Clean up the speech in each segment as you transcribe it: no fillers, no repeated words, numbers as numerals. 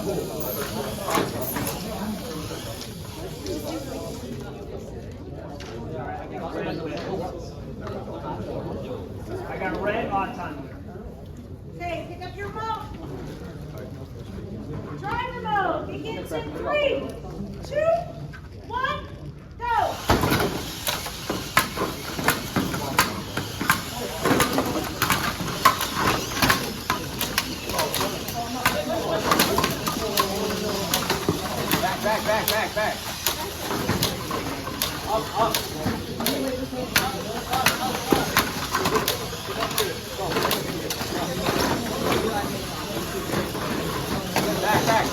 I got red on time. Okay, pick up your remote. Drive remote begins in 3, 2, 1, go. Back.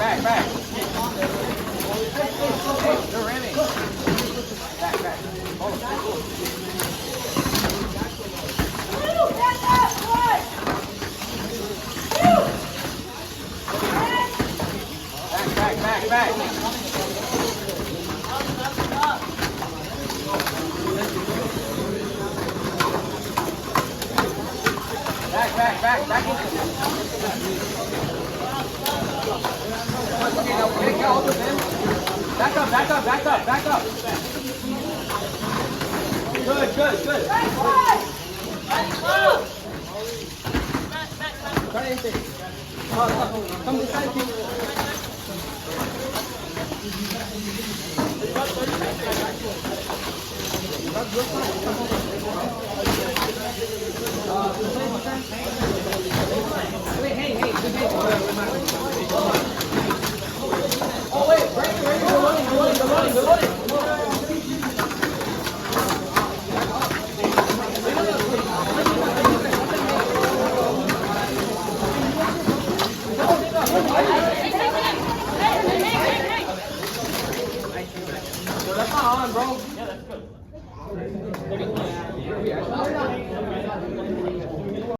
Up. Back. Hey, they're ramming. Back. Hold. Woo, back up, one. Woo. Back. Back. Okay, now take all of them. Back up. Good. Right side. Woo. Try anything. Come this side, please. Hey. Oh wait, right. They're running. So that's not on, bro. Yeah, that's good.